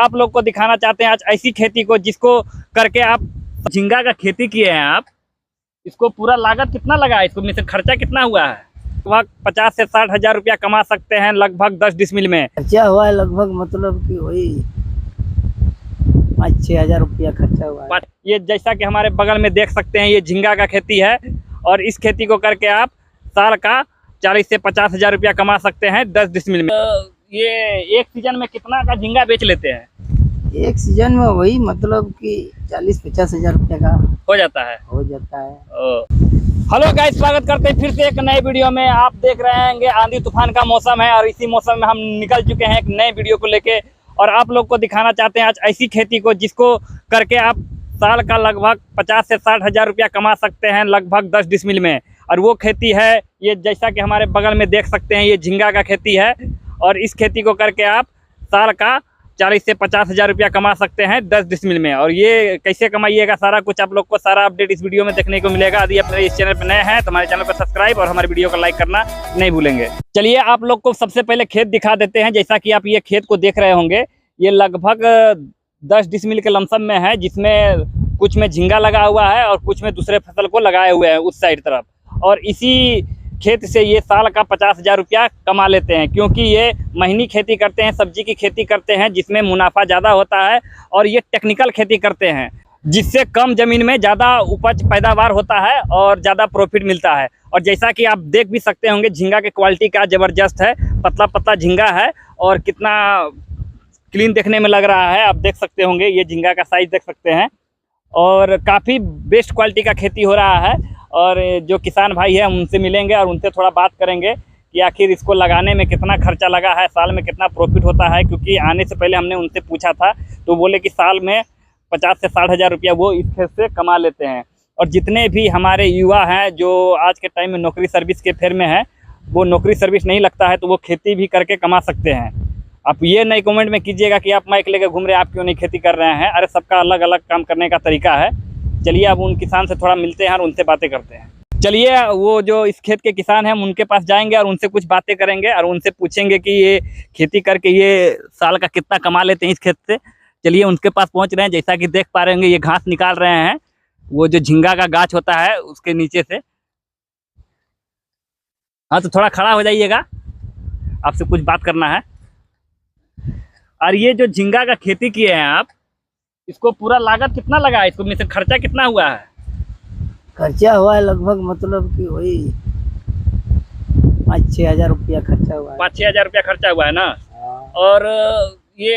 आप लोग को दिखाना चाहते हैं आज ऐसी खेती को जिसको करके आप झींगा का खेती किए हैं। आप इसको पूरा लागत कितना लगा है, इसको में से खर्चा कितना हुआ है? लगभग 50 से 60 हजार रुपया कमा सकते हैं लगभग 10 डिसमिल में। खर्चा हुआ है लगभग मतलब कि वही 5-6 हजार रुपया खर्चा हुआ है। ये जैसा कि हमारे बगल में देख सकते हैं, ये झींगा का खेती है और इस खेती को करके आप साल का 40 से 50 हजार रुपया कमा सकते हैं 10 डिसमिल में। ये एक सीजन में कितना का झींगा बेच लेते हैं? एक सीजन में वही मतलब कि 40-50 हजार रुपया का हो जाता है। हेलो गाइस, स्वागत करते हैं फिर से एक नए वीडियो में। आप देख रहे हैं आंधी तूफान का मौसम है और इसी मौसम में हम निकल चुके हैं एक नए वीडियो को लेके और आप लोग को दिखाना चाहते हैं आज ऐसी खेती को जिसको करके आप साल का लगभग 50 से 60 हजार रुपया कमा सकते हैं लगभग 10 डिसमिल में। और वो खेती है ये जैसा कि हमारे बगल में देख सकते हैं, ये झींगा का खेती है और इस खेती को करके आप साल का 40 से 50 हजार रुपया कमा सकते हैं 10 डिसमिल में। और ये कैसे कमाइएगा सारा कुछ आप लोग को सारा अपडेट इस वीडियो में देखने को मिलेगा। यदि आप इस चैनल पर नए हैं तो हमारे चैनल को सब्सक्राइब और हमारे वीडियो को लाइक करना नहीं भूलेंगे। चलिए आप लोग को सबसे पहले खेत दिखा देते हैं। जैसा कि आप ये खेत को देख रहे होंगे, ये लगभग 10 डिसमिल के लमसम में है, जिसमें कुछ में झींगा लगा हुआ है और कुछ में दूसरे फसल को लगाए हुए हैं उस साइड तरफ। और इसी खेत से ये साल का 50 हजार रुपया कमा लेते हैं, क्योंकि ये महीनी खेती करते हैं, सब्जी की खेती करते हैं जिसमें मुनाफा ज़्यादा होता है। और ये टेक्निकल खेती करते हैं जिससे कम ज़मीन में ज़्यादा उपज पैदावार होता है और ज़्यादा प्रॉफिट मिलता है। और जैसा कि आप देख भी सकते होंगे, झींगा की क्वालिटी क्या ज़बरदस्त है, पतला पतला झींगा है और कितना क्लीन देखने में लग रहा है। आप देख सकते होंगे, ये झींगा का साइज़ देख सकते हैं और काफ़ी बेस्ट क्वालिटी का खेती हो रहा है। और जो किसान भाई है उनसे मिलेंगे और उनसे थोड़ा बात करेंगे कि आखिर इसको लगाने में कितना खर्चा लगा है, साल में कितना प्रॉफिट होता है। क्योंकि आने से पहले हमने उनसे पूछा था तो बोले कि साल में 50 से 60 हजार रुपया वो इस खेत से कमा लेते हैं। और जितने भी हमारे युवा हैं जो आज के टाइम में नौकरी सर्विस के फेर में है, वो नौकरी सर्विस नहीं लगता है तो वो खेती भी करके कमा सकते हैं। आप ये नहीं कमेंट में कीजिएगा कि आप माइक लेकर घूम रहे हैं, आप क्यों नहीं खेती कर रहे हैं। अरे सबका अलग अलग काम करने का तरीका है। चलिए अब उन किसान से थोड़ा मिलते हैं और उनसे बातें करते हैं। चलिए वो जो इस खेत के किसान हैं हम उनके पास जाएंगे और उनसे कुछ बातें करेंगे और उनसे पूछेंगे कि ये खेती करके ये साल का कितना कमा लेते हैं इस खेत से। चलिए उनके पास पहुंच रहे हैं। जैसा कि देख पा रहे होंगे, ये घास निकाल रहे हैं, वो जो झींगा का गाछ होता है उसके नीचे से। हाँ तो थोड़ा खड़ा हो जाइएगा, आपसे कुछ बात करना है। और ये जो झींगा का खेती किए हैं आप, इसको पूरा लागत कितना लगा है, इसको में से खर्चा कितना हुआ है? खर्चा हुआ है लगभग मतलब कि वही 5-6 हजार रुपया खर्चा हुआ है। 5-6 हजार रुपया खर्चा हुआ है ना। और ये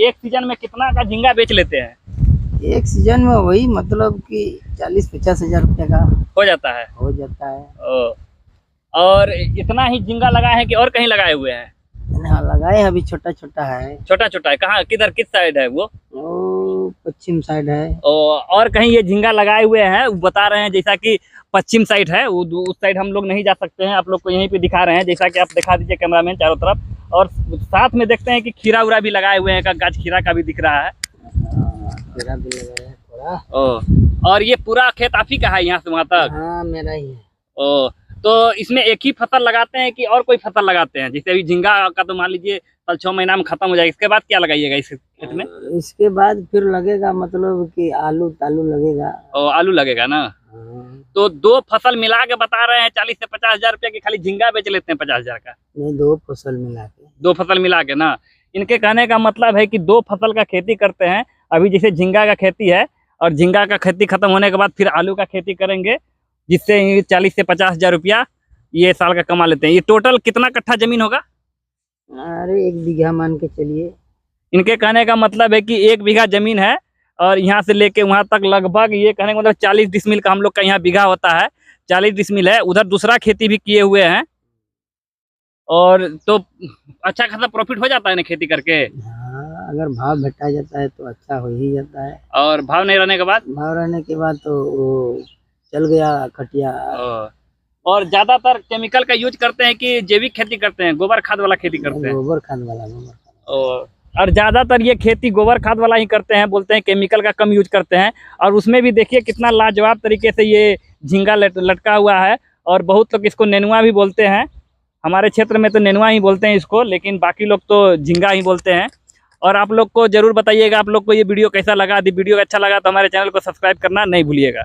एक सीजन में कितना का झींगा बेच लेते हैं? एक सीजन में वही मतलब कि 40-50 हजार रुपया का हो जाता है। और इतना ही झींगा लगाए हैं कि और कहीं लगाए हुए हैं? हाँ लगाए, अभी छोटा छोटा है। छोटा छोटा है कहाँ, किधर, किस साइड है वो? पश्चिम साइड है। और कहीं ये झींगा लगाए हुए हैं, बता रहे हैं जैसा कि पश्चिम साइड है, उस साइड हम लोग नहीं जा सकते हैं, आप लोग को यहीं पे दिखा रहे हैं। जैसा कि आप दिखा दीजिए कैमरामैन चारों तरफ। और साथ में देखते हैं कि खीरा उरा भी लगाए हुए हैं, का गाछ खीरा का भी दिख रहा है। खीरा भी लगाया है थोड़ा। और ये पूरा खेत आप ही का है यहाँ से वहाँ तक? हाँ मेरा ही है। तो इसमें एक ही फसल लगाते हैं कि और कोई फसल लगाते हैं? जैसे अभी झींगा का तो मान लीजिए 6 महीना में खत्म हो जाएगा, इसके बाद क्या लगाइएगा इस खेत में? इसके बाद फिर लगेगा मतलब कि आलू तालू लगेगा। आलू लगेगा ना। तो 2 फसल मिला के बता रहे हैं 40 से 50 हजार रुपया की, खाली झींगा बेच लेते हैं 50 हजार का? नहीं, 2 फसल मिला के। 2 फसल मिला के ना। इनके कहने का मतलब है कि 2 फसल का खेती करते हैं। अभी जैसे झींगा का खेती है और झींगा का खेती खत्म होने के बाद फिर आलू का खेती करेंगे, जिससे 40 से 50 हजार रुपया ये साल का कमा लेते हैं। ये टोटल कितना कट्ठा जमीन होगा? अरे 1 बीघा मान के चलिए। इनके कहने का मतलब है कि 1 बीघा जमीन है और यहाँ से लेके वहाँ तक लगभग, ये कहने का मतलब 40 डिसमिल का हम लोग का यहाँ बीघा होता है, 40 डिसमिल है। उधर दूसरा खेती भी किए हुए हैं और तो अच्छा खासा प्रॉफिट हो जाता है ना खेती करके। हाँ, अगर भाव भेटा जाता है तो अच्छा हो ही जाता है। और भाव नहीं रहने के बाद? भाव रहने के बाद तो वो चल गया खटिया। और ज्यादातर केमिकल का यूज करते हैं कि जैविक खेती करते हैं, गोबर खाद वाला खेती करते हैं? गोबर खाद वाला। और ज्यादातर ये खेती गोबर खाद वाला ही करते हैं, बोलते हैं केमिकल का कम यूज करते हैं। और उसमें भी देखिए कितना लाजवाब तरीके से ये झींगा लटका हुआ है। और बहुत लोग इसको नेनुआ भी बोलते हैं, हमारे क्षेत्र में तो नेनुआ ही बोलते हैं इसको, लेकिन बाकी लोग तो झींगा ही बोलते हैं। और आप लोग को जरूर बताइएगा आप लोग को ये वीडियो कैसा लगा। यदि वीडियो अच्छा लगा तो हमारे चैनल को सब्सक्राइब करना नहीं भूलिएगा।